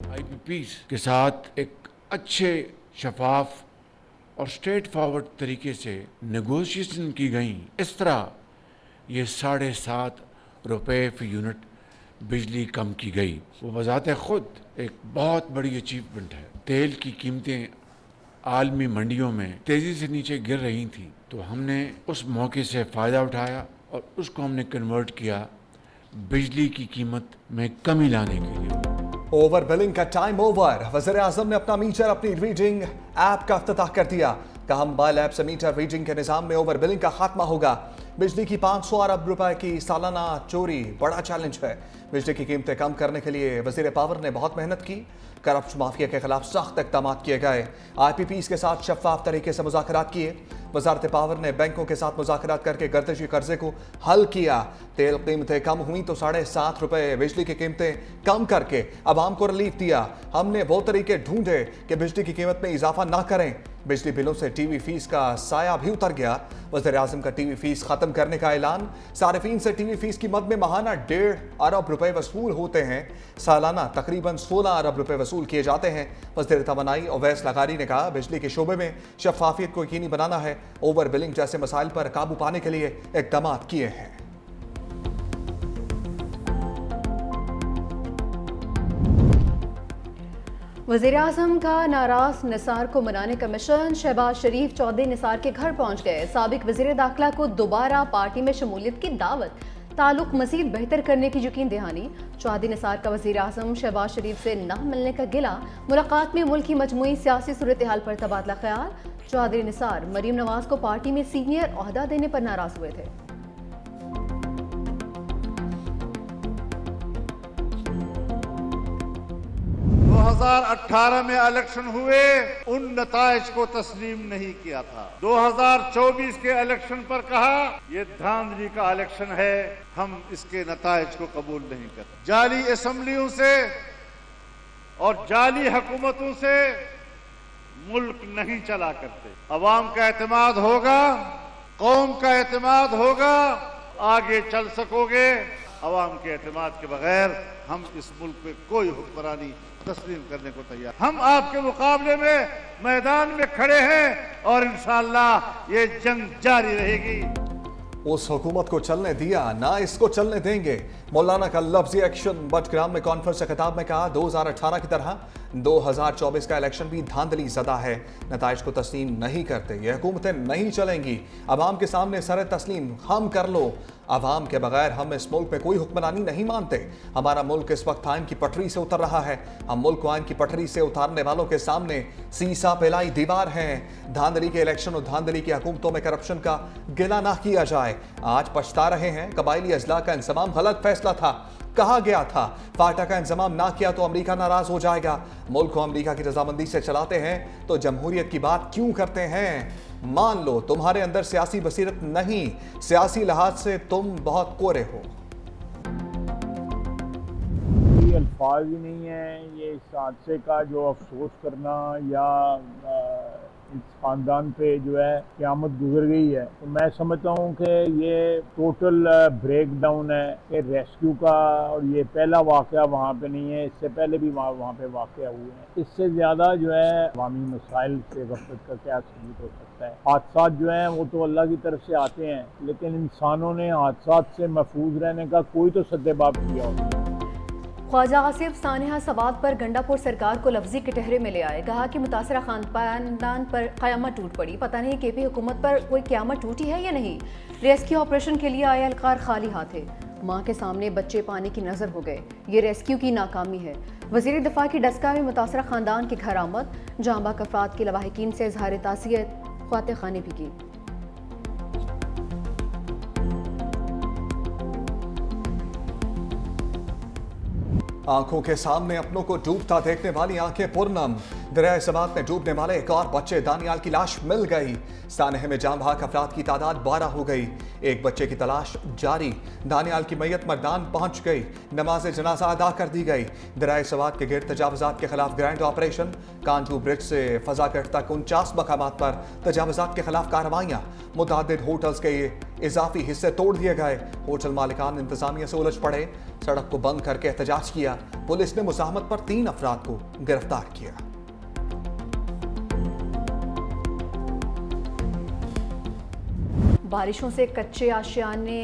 IPPs के साथ एक अच्छे शफाफ और स्ट्रेट फॉरवर्ड तरीके से नेगोशिएशन की गई। इस तरह ये 7.5 रुपये फ़ी यूनिट बिजली कम की गई। वो बज़ाते ख़ुद एक बहुत बड़ी अचीवमेंट है। तेल की कीमतें आलमी मंडियों में तेज़ी से नीचे गिर रही थी, तो हमने उस मौके से फ़ायदा उठाया और उसको हमने कन्वर्ट किया बिजली की कीमत में कमी लाने के लिए। ओवर बिलिंग का टाइम ओवर। वज़ीर-ए-आज़म ने अपना मीटर अपनी रीडिंग ऐप का इफ्तिताह कर दिया। कहा मोबाइल ऐप से मीटर रीडिंग के निज़ाम में ओवर बिलिंग का खात्मा होगा। बिजली की 500 अरब रुपए की सालाना चोरी बड़ा चैलेंज है। बिजली की कीमतें कम करने के लिए वज़ीर पावर ने बहुत मेहनत की। करप्ट माफिया के खिलाफ सख्त इक़दाम किए गए। IPPs के साथ शफाफ तरीके से मुज़ाकरात किए। वज़ारत पावर ने बैंकों के साथ मुज़ाकरात करके गर्दिशी कर्जे को हल किया। तेल कीमतें कम हुई तो 7.5 रुपये बिजली की कीमतें कम करके आवाम को रिलीफ दिया। हमने वो तरीके ढूंढे कि बिजली की कीमत में इजाफा ना करें। बिजली बिलों से टीवी फीस का साया भी उतर गया। वज़ीर-ए-आज़म का टीवी फीस खत्म करने का ऐलान। सारिफीन से टीवी फीस की मद में माहाना 1.5 अरब रुपए वसूल होते हैं। सालाना तकरीबन 16 अरब रुपए वसूल किए जाते हैं। वज़ीर तवानाई ओवैस लगारी ने कहा, बिजली के शोबे में शफाफियत को यकीनी बनाना है। ओवर बिलिंग जैसे मसाइल पर काबू पाने के लिए इक़दाम किए हैं। वज़ीर-ए-आज़म का नाराज निसार को मनाने का मिशन। शहबाज शरीफ चौधरी निसार के घर पहुंच गए। साबिक वज़ीर दाखिला को दोबारा पार्टी में शमूलियत की दावत। ताल्लुक मज़ीद बेहतर करने की यकीन दहानी। चौधरी निसार का वज़ीर-ए-आज़म शहबाज शरीफ से न मिलने का गिला। मुलाकात में मुल्क की मजमूई सियासी सूरत हाल पर तबादला ख्याल। चौधरी निसार मरीम नवाज को पार्टी में सीनियर ओहदा देने पर नाराज हुए थे। 2018 में इलेक्शन हुए, उन नताइज को तस्लीम नहीं किया था। 2024 के इलेक्शन पर कहा ये धांधली का इलेक्शन है, हम इसके नताइज को कबूल नहीं करते। जाली असेंबलियों से और जाली हुकूमतों से मुल्क नहीं चला करते। अवाम का एतमाद होगा, कौम का एतमाद होगा, आगे चल सकोगे। अवाम के एतमाद के बगैर हम इस मुल्क में कोई हुक्मरानी तस्लीम करने को तैयार। हम आपके मुकाबले में मैदान में खड़े हैं और इंशाअल्लाह ये जंग जारी रहेगी। उस हुकूमत को चलने दिया ना इसको चलने देंगे। मौलाना का लफ्जी एक्शन बटग्राम में कॉन्फ्रेंस खिताब में कहा, 2018 की तरह 2024 का इलेक्शन भी धांधली ज़दा है। नताइज को तस्लीम नहीं करते, ये हुकूमतें नहीं चलेंगी। अवाम के सामने सर तस्लीम हम कर लो। अवाम के बगैर हम इस मुल्क में कोई हुक्मरानी नहीं मानते। हमारा मुल्क इस वक्त आइन की पटरी से उतर रहा है। हम मुल्क को आइन की पटरी से उतारने वालों के सामने सीसा पिलाई दीवार हैं। धांधली के इलेक्शन और धांधली की हुकूमतों में करप्शन का गिला ना किया जाए। आज पछता रहे हैं। कबायली अजला का इंतजाम गलत फैसला था। कहा गया था फाटा का इंतजाम ना किया तो अमेरिका नाराज हो जाएगा। मुल्क को अमेरिका की रजामंदी से चलाते हैं तो जमहूरियत की बात क्यों करते हैं? मान लो तुम्हारे अंदर सियासी बसीरत नहीं, सियासी लिहाज से तुम बहुत कोरे हो। अल्फाज ही नहीं है ये इस हादसे का जो अफसोस करना या इस खानदान पे जो है क़यामत गुजर गई है। तो मैं समझता हूँ कि ये टोटल ब्रेक डाउन है कि रेस्क्यू का। और ये पहला वाक़या वहाँ पे नहीं है, इससे पहले भी वहाँ पे वाक़या हुए हैं। इससे ज़्यादा जो है अवामी मसाइल से गफलत का क्या सबूत हो सकता है। हादसा जो हैं वो तो अल्लाह की तरफ से आते हैं, लेकिन इंसानों ने हादसा से महफूज रहने का कोई तो सद्देबाब किया होता है। ख्वाजा आसिफ सानिहा सवाद पर गंडापुर सरकार को लफ्जी कटहरे में ले आए। कहा कि मुतासरा खानदान पर क़यामत टूट पड़ी। पता नहीं KP हुकूमत पर कोई क़यामत टूटी है या नहीं। रेस्क्यू ऑपरेशन के लिए आए एहलकार खाली हाथ थे। माँ के सामने बच्चे पानी की नज़र हो गए। ये रेस्क्यू की नाकामी है। वज़ीर दिफा की डस्का में मुतासरा खानदान के घर आमद। जांबाग अफराद के लवाहिकीन से इजहार ताज़ियत ख्वाते खानी भी की। आंखों के सामने अपनों को डूबता देखने वाली आंखें पुरनम। दरिया सवात में डूबने वाले एक और बच्चे दानियाल की लाश मिल गई। सानहे में जाँ बहक अफराद की तादाद 12 हो गई। एक बच्चे की तलाश जारी। दानियाल की मैयत मर्दान पहुंच गई। नमाज जनाजा अदा कर दी गई। दरिया सवात के गिर्द तजावजात के खिलाफ ग्रैंड ऑपरेशन। कांजू ब्रिज से फजागढ़ तक 49 मकामात पर तजावजात के खिलाफ कार्रवाइयाँ। मुतअद्दिद होटल्स के इजाफी हिस्से तोड़ दिए गए। होटल मालिकान इंतजामिया से उलझ पड़े, सड़क को बंद करके एहतजाज किया। पुलिस ने मुज़ाहमत पर 3 अफराद को गिरफ्तार किया। बारिशों से कच्चे आशियाने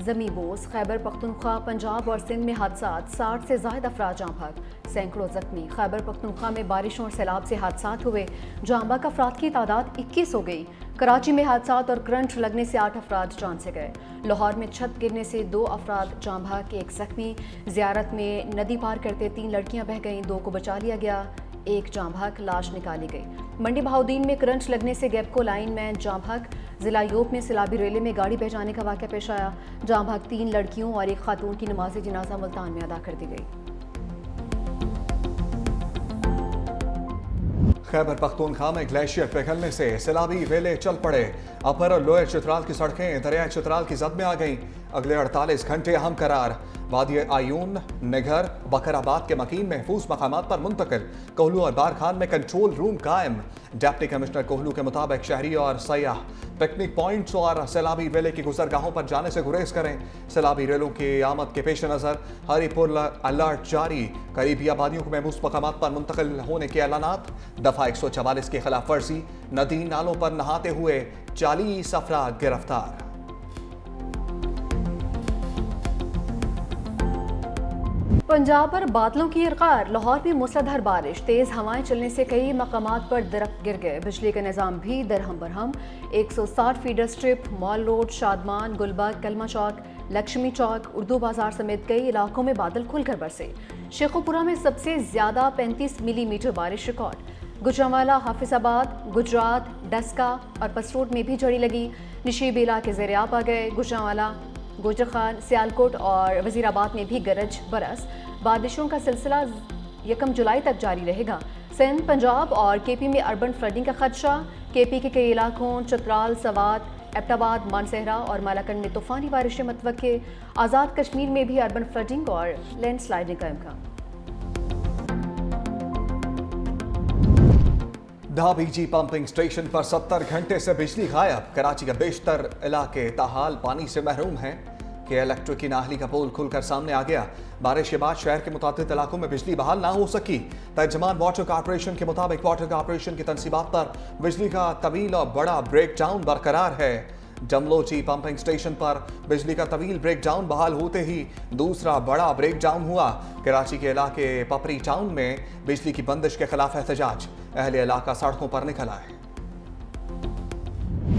ज़मींबोस। खैबर पख्तूनख्वा, पंजाब और सिंध में हादसात, 60 से ज़ायद अफराद जाँ भाग, सैकड़ों जख्मी। खैबर पख्तूनख्वा में बारिशों और सैलाब से हादसात हुए, जाँ भाग अफराद की तादाद 21 हो गई। कराची में हादसात और करंट लगने से 8 अफराद जान से गए। लाहौर में छत गिरने से 2 अफराद जाँ भाग, 1 जख्मी। ज़ियारत में नदी पार करते 3 लड़कियां बह गईं, 2 को बचा लिया गया, 1 जाँ भाग लाश निकाली गई। मंडी बहाउद्दीन में करंट लगने से गैपको लाइन में जाँ भाग। जिला यूप में सिलाबी रेले में गाड़ी बह जाने का वाक़या पेश आया। जाँ भाग 3 लड़कियों और 1 खातून की नमाज जनाजा मुल्तान में अदा कर दी गई। खैबर पख्तूनख्वा में ग्लेशियर पिघलने से सैलाबी रेले चल पड़े। अपर और लोअर चित्राल की सड़कें दरियाए चित्राल की जद में आ गईं। अगले 48 घंटे अहम करार। वादी आयून, निगर, बकराबाद के मकीन महफूज मकामात पर मुंतकिल। कोहलू और बारखान में कंट्रोल रूम कायम। डिप्टी कमिश्नर कोहलू के मुताबिक शहरी और सयाह पिकनिक पॉइंट्स और सैलाबी रेले की गुजरगाहों पर जाने से गुरेज करें। सैलाबी रेलों की आमद के पेश नज़र हरिपुर अलर्ट जारी। करीबी आबादियों को महफूज मकामात पर मुंतकिल होने के ऐलानात। दफ़ा 144 की खिलाफ वर्जी। नदी नालों पर नहाते हुए 40 अफराद गिरफ्तार। पंजाब पर बादलों की इरकार। लाहौर में मूसलाधार बारिश, तेज हवाएं चलने से कई मकामात पर दरख्त गिर गए। बिजली का निज़ाम भी दरहम बरहम। 160 feeder strip, mall road, Shadman, Gulberg, Kalma Chowk, Lakshmi चौक, उर्दू बाजार समेत कई इलाकों में बादल खुलकर बरसे। शेखुपुरा में सबसे ज्यादा 35 मिलीमीटर बारिश रिकॉर्ड। गुजरांवाला, हाफिजाबाद, गुजरात, डस्का और पसरोड में भी झड़ी लगी। निशीब इलाके ज़ेर-ए-आब आ गए। गुजरांवाला, गोजर खान, सियालकोट और वजीराबाद में भी गरज बरस। बारिशों का सिलसिला 1 जुलाई तक जारी रहेगा। सिंध, पंजाब और केपी में अर्बन फ्लडिंग का खदशा। केपी के कई इलाकों चतराल, सवात, एबटाबाद, मानसहरा और मालाकंड में तूफानी बारिशें मतवक्के। आज़ाद कश्मीर में भी अर्बन फ्लडिंग और लैंडस्लाइडिंग का इम्कान। धाबीजी पंपिंग स्टेशन पर 70 घंटे से बिजली गायब। कराची का बेशतर इलाके ताहाल पानी से महरूम हैं कि इलेक्ट्रिक की नाहली का पोल खुलकर सामने आ गया। बारिश के बाद शहर के मुताबिक इलाकों में बिजली बहाल ना हो सकी। तर्जमान वाटर कॉर्पोरेशन के मुताबिक वाटर कॉर्पोरेशन की तनसीबात पर बिजली का तवील और बड़ा ब्रेक डाउन बरकरार है। जमलोची पंपिंग स्टेशन पर बिजली का तवील ब्रेक डाउन बहाल होते ही दूसरा बड़ा ब्रेक डाउन हुआ। कराची के इलाके पपरी टाउन में बिजली की बंदिश के खिलाफ एहतजाज। अहले इलाका सड़कों पर निकल आए।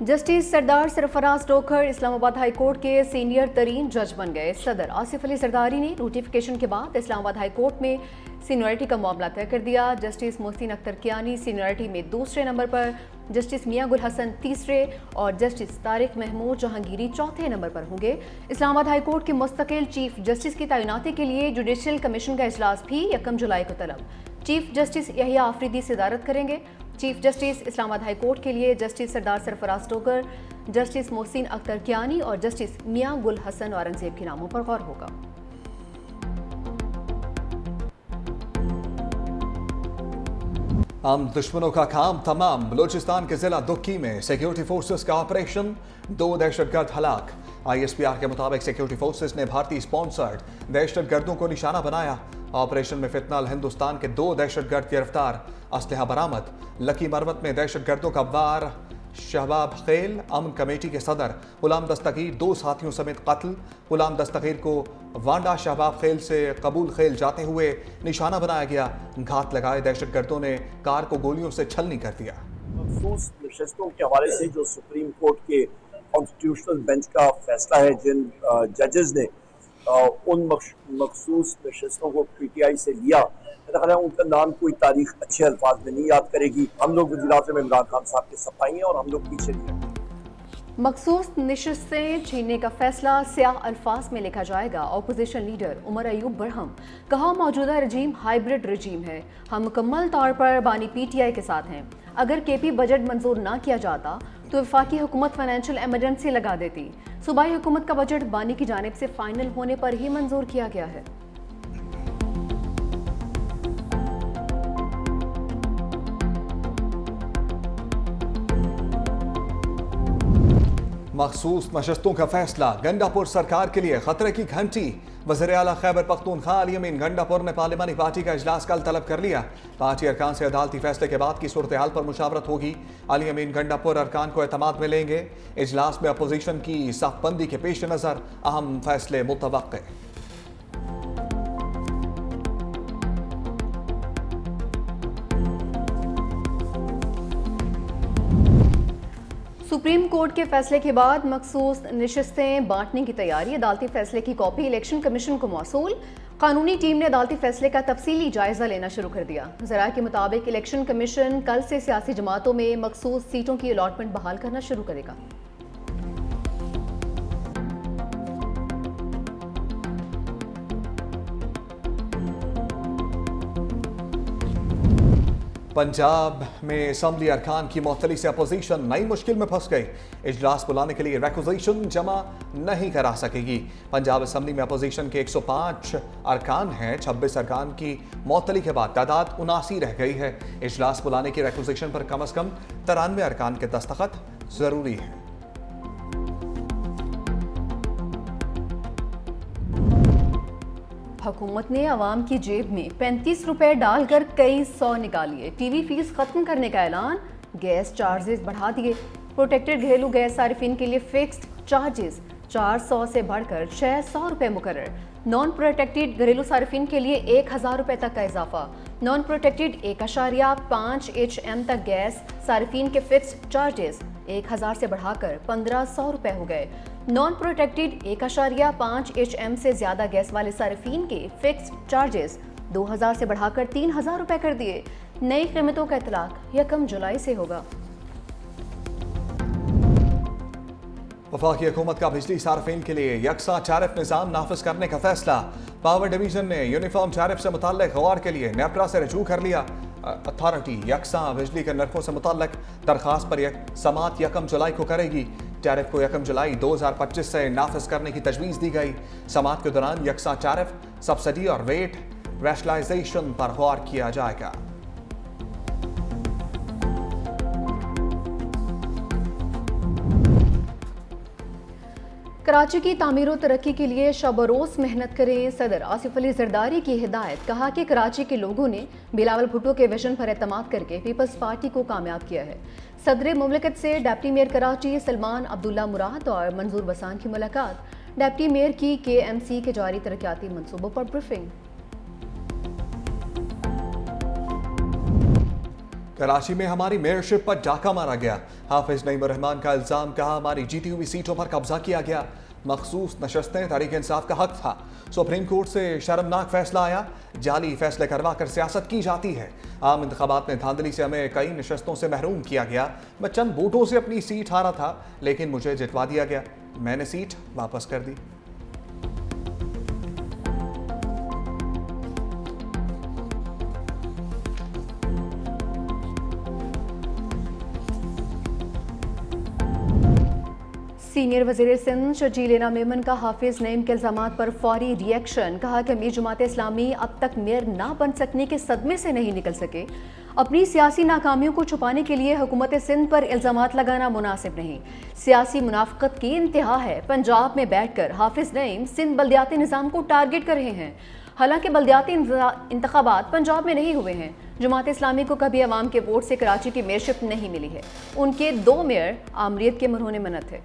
जस्टिस सरदार सरफराज टोकर इस्लामाबाद हाई कोर्ट के सीनियर तरीन जज बन गए। सदर आसिफ अली सरदारी ने नोटिफिकेशन के बाद इस्लामाबाद हाई कोर्ट में सीनियरिटी का मामला तय कर दिया। जस्टिस मोहसिन अख्तर कियानी सीनियरिटी में दूसरे नंबर पर, जस्टिस मियां गुल हसन तीसरे और जस्टिस तारिक महमूद जहांगीरी चौथे नंबर पर होंगे। इस्लामाबाद हाई कोर्ट के मुस्तकिल चीफ जस्टिस की तैनाती के लिए जुडिशल कमीशन का इजलास भी 1 जुलाई को तलब। चीफ जस्टिस यहिया आफरीदी सदारत करेंगे। Chief justice Islamabad high court के लिए जस्टिस सरदार सरफराज टोकर, जस्टिस मोहसिन अख्तर कियानी और जस्टिस मियां गुल हसन औरंगजेब के नामों पर गौर होगा। हम दुश्मनों का काम तमाम। बलोचिस्तान के जिला दुक्की में सिक्योरिटी फोर्सेस का ऑपरेशन, 2 दहशतगर्द हलाक। ISPR के मुताबिक सिक्योरिटी फोर्सेस ने भारतीय स्पॉन्सर्ड दहशतगर्दों को निशाना बनाया। ऑपरेशन में फितनाल हिंदुस्तान के 2 दहशतगर्द गिरफ्तार, असलहा बरामद। लकी मरवत में दहशतगर्दों का वार। शहबाब खेल अमन कमेटी के सदर गुलाम दस्तगीर 2 साथियों समेत कत्ल। गुलाम दस्तगीर को वांडा शहबाब खेल से कबूल खेल जाते हुए निशाना बनाया गया। घात लगाए दहशतगर्दों ने कार को गोलियों से छलनी कर दिया। मखसूस नशस्तों के हवाले से जो सुप्रीम कोर्ट के कॉन्स्टिट्यूशनल बेंच का फैसला है, जिन जजेस ने उन मखसूस नशस्तों को PTI से लिया, उनका नाम कोई तारीख अच्छे अल्फाज में नहीं याद करेगी। हम लोग वज़ीर-ए-आज़म इमरान खान साहब के सफाई हैं और हम लोग पीछे नहीं हैं। मखसूस नशिस्तें छीनने का फैसला स्याह अल्फाज में लिखा जाएगा। अपोजिशन लीडर उमर अयूब बरहम कहा, मौजूदा रजीम हाइब्रिड रजीम है। हम मुकम्मल तौर पर बानी PTI के साथ हैं। अगर KP बजट मंजूर ना किया जाता तो वफाकी हुकूमत फाइनेंशियल एमरजेंसी लगा देती। सूबाई हुकूमत का बजट बानी की जानिब से फाइनल होने पर ही मंजूर किया गया है। मखसूस नशस्तों का फैसला, गंडापुर सरकार के लिए खतरे की घंटी। वज़ीर आला खैबर पख्तूनख्वा अली अमीन गंडापुर ने पार्लिमानी पार्टी का इजलास कल तलब कर लिया। पार्टी अरकान से अदालती फैसले के बाद की सूरत हाल पर मुशावरत होगी। अली अमीन गंडापुर अरकान को एतमाद में लेंगे। इजलास में अपोजिशन की सफ़बंदी के पेश नज़र अहम फैसले मुतवक्के। सुप्रीम कोर्ट के फैसले के बाद मखसूस नशिस्तें बांटने की तैयारी। अदालती फैसले की कॉपी इलेक्शन कमीशन को मौसूल। कानूनी टीम ने अदालती फैसले का तफसीली जायजा लेना शुरू कर दिया। ज़राए के मुताबिक इलेक्शन कमीशन कल से सियासी जमातों में मखसूस सीटों की अलॉटमेंट बहाल करना शुरू करेगा। पंजाब में असम्बली अरकान की मुअत्तली से अपोजिशन नई मुश्किल में फंस गई। इजलास बुलाने के लिए रिक्विजिशन जमा नहीं करा सकेगी। पंजाब असम्बली में अपोजिशन के 105 अरकान हैं। 26 अरकान की मुअत्तली के बाद तादाद 79 रह गई है। इजलास बुलाने की रिक्विजिशन पर कम अज़ कम 93 अरकान के दस्तखत जरूरी है। हुकूमत ने आवाम की जेब में 35 रुपए डालकर कई सौ निकालिए। टीवी फीस खत्म करने का ऐलान। गैस चार्जेस बढ़ा दिए। प्रोटेक्टेड घरेलू गैस सारिफिन के लिए फिक्स्ड चार्जेस 400 से बढ़कर 600 रुपए मुकर्रर। नॉन प्रोटेक्टेड घरेलू सारिफिन के लिए 1000 रुपए तक का इजाफा। नॉन प्रोटेक्टेड 1.5 HM तक गैस सारिफिन के फिक्स्ड चार्जेस 1000 से बढ़ाकर 1500 रुपए हो गए। नॉन प्रोटेक्टेड 1.5 HM से ज्यादा गैस वाले सारिफिन के फिक्स्ड चार्जेस 2000 से बढ़ाकर 3000 रुपए कर दिए। नई कीमतों का इतलाक 1 जुलाई से होगा। वफाकी हुकूमत का बिजली सार्फिन के लिए यकसा टैरिफ निज़ाम नाफिज करने का फैसला। पावर डिवीजन ने यूनिफॉर्म टैरिफ से मुताल्लिक गौर के लिए नेपरा से रजू कर लिया। अथॉरिटी यकसा बिजली के नरखों से मुताल्लिक दरखास्त पर समात 1 जुलाई को करेगी। टैरिफ को 1 जुलाई 2025 से नाफिज करने की तजवीज़ दी गई। समात के दौरान यकसा टैरिफ, सब्सिडी और वेट रैशनलाइजेशन पर गौर किया जाएगा। कराची की तामीर और तरक्की के लिए शब रोज़ मेहनत करें। सदर आसिफ अली जरदारी की हिदायत। कहा कि कराची के लोगों ने बिलावल भुट्टो के विजन पर एतमाद करके पीपल्स पार्टी को कामयाब किया है। सदर मुमलिकत से डिप्टी मेयर कराची सलमान अब्दुल्ला मुराद और मंजूर बसान की मुलाकात। डिप्टी मेयर की KMC के जारी तरक्याती मनसूबों पर ब्रीफिंग। कराची में हमारी मेयरशिप पर डाका मारा गया। हाफिज नईम रहमान का इल्जाम। कहा हमारी जीती हुई सीटों पर कब्जा किया गया। मखसूस नशस्तें तहरीक इंसाफ का हक था। सुप्रीम कोर्ट से शर्मनाक फैसला आया। जाली फैसले करवा कर सियासत की जाती है। आम इंतखाबात में धांधली से हमें कई नशस्तों से महरूम किया गया। मैं चंद वोटों से अपनी सीट हारा था, लेकिन मुझे जितवा दिया गया। मैंने सीट वापस कर दी। सीनियर वज़ीर सिंध शर्जील मेमन का हाफिज नईम के इल्ज़ामात पर फौरी रिएक्शन। कहा कि अमीर जमात इस्लामी अब तक मेयर ना बन सकने के सदमे से नहीं निकल सके। अपनी सियासी नाकामियों को छुपाने के लिए हुकूमत सिंध पर इल्ज़ामात लगाना मुनासिब नहीं। सियासी मुनाफ़क़त की इंतहा है। पंजाब में बैठकर हाफिज नईम सिंध बल्दियाती निज़ाम को टारगेट कर रहे हैं। हालांकि बल्दियाती इंतखाबात पंजाब में नहीं हुए हैं। जमात इस्लामी को कभी अवाम के वोट से कराची की मेयरशिप नहीं मिली है। उनके 2 मेयर आमरीत के मरहून मन्नत है।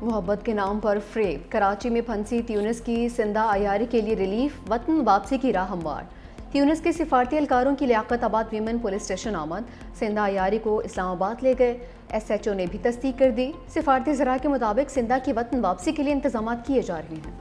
मोहब्बत के नाम पर फ्रेब। कराची में फंसी ट्यूनिस की सिंधा अयारी के लिए रिलीफ। वतन वापसी की राह हमवार। ट्यूनिस के सिफारती एहलकारों की लियाकत आबाद वीमेन पुलिस स्टेशन आमद। सिंधा अयारी को इस्लामाबाद ले गए। SHO ने भी तस्दीक कर दी। सिफारती ज़रा के मुताबिक सिंधा की वतन वापसी के लिए इंतजाम किए जा रहे हैं।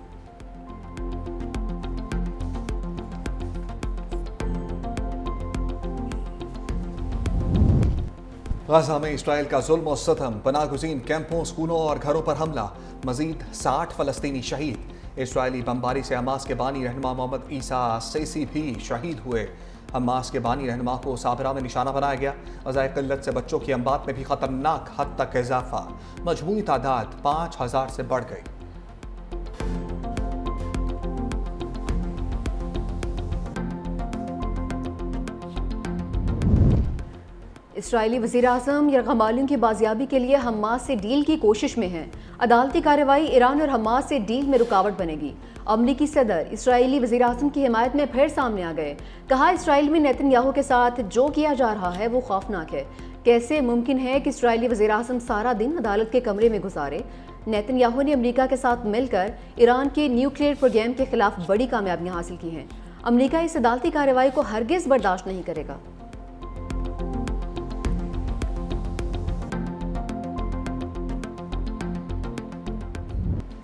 गाज़ा में इसराइल का जुल्म और सितम। पनाहगुज़ीन कैंपों, स्कूलों और घरों पर हमला। मजीद 60 फ़लस्तीनी शहीद। इसराइली बमबारी से हमास के बानी रहनुमा मोहम्मद ईसा सैसी भी शहीद हुए। हमास के बानी रहनुमा को साबरा में निशाना बनाया गया। वज़ाए क़िल्लत से बच्चों की अमवात में भी ख़तरनाक हद तक इजाफा। मजमूई तादाद 5000 से बढ़ गई। इसराइली वज़ीर-ए-आज़म यरगमालियों की बाजियाबी के लिए हमास से डील की कोशिश में हैं। अदालती कार्रवाई ईरान और हमास से डील में रुकावट बनेगी। अमरीकी सदर इसराइली वज़ीर-ए-आज़म की हिमायत में फिर सामने आ गए। कहा, इसराइल में नेतन्याहू के साथ जो किया जा रहा है वो खौफनाक है। कैसे मुमकिन है कि इसराइली वज़ीर-ए-आज़म सारा दिन अदालत के कमरे में गुजारे। नेतन्याहू ने अमरीका के साथ मिलकर ईरान के न्यूक्लियर प्रोग्राम के खिलाफ बड़ी कामयाबियां हासिल की हैं। अमरीका इस अदालती कार्रवाई को हरगिज़ बर्दाश्त नहीं करेगा।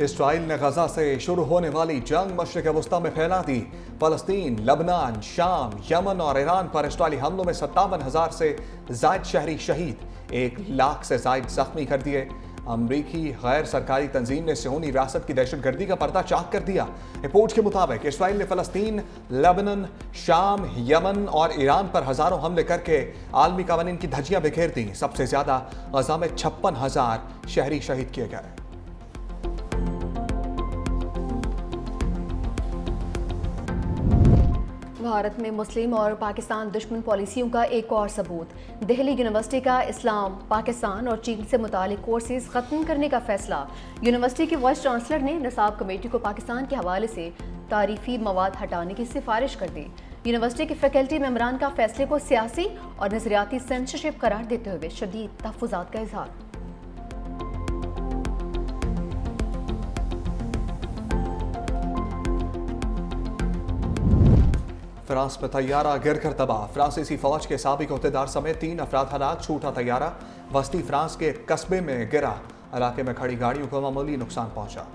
इसराइल ने गजा से शुरू होने वाली जंग मशरिक़ वस्ता में फैला दी। फ़लस्तीन, लबनान, शाम, यमन और ईरान पर इसराइली हमलों में 57,000 से ज़ायद शहरी शहीद, 1 लाख से ज़ायद ज़ख्मी कर दिए। अमरीकी गैर सरकारी तंजीम ने सिहोनी रियासत की दहशतगर्दी का पर्दा चाक कर दिया। रिपोर्ट के मुताबिक इसराइल ने फ़लस्तीन, लेबनान, शाम, यमन और ईरान पर हज़ारों हमले करके आलमी कवानीन की धज्जियां बिखेर दी। सबसे ज़्यादा गजा में 56,000 शहरी शहीद किए गए। भारत में मुस्लिम और पाकिस्तान दुश्मन पॉलिसियों का एक और सबूत। दिल्ली यूनिवर्सिटी का इस्लाम, पाकिस्तान और चीन से मुतालिक कोर्सेज ख़त्म करने का फैसला। यूनिवर्सिटी के वाइस चांसलर ने निसाब कमेटी को पाकिस्तान के हवाले से तारीफी मवाद हटाने की सिफारिश कर दी। यूनिवर्सिटी के फैकल्टी मेंबरान का फैसले को सियासी और नजरियाती सेंसरशिप करार देते हुए शदीद तहफ़्फ़ुज़ात का इजहार। फ्रांस में तैयारा गिरकर तबाह। फ्रांसीसी फौज के साबिक अहदेदार समेत 3 अफराद हलाक। छूटा तैयारा वस्ती फ्रांस के कस्बे में गिरा। इलाके में खड़ी गाड़ियों को मामूली नुकसान पहुंचा।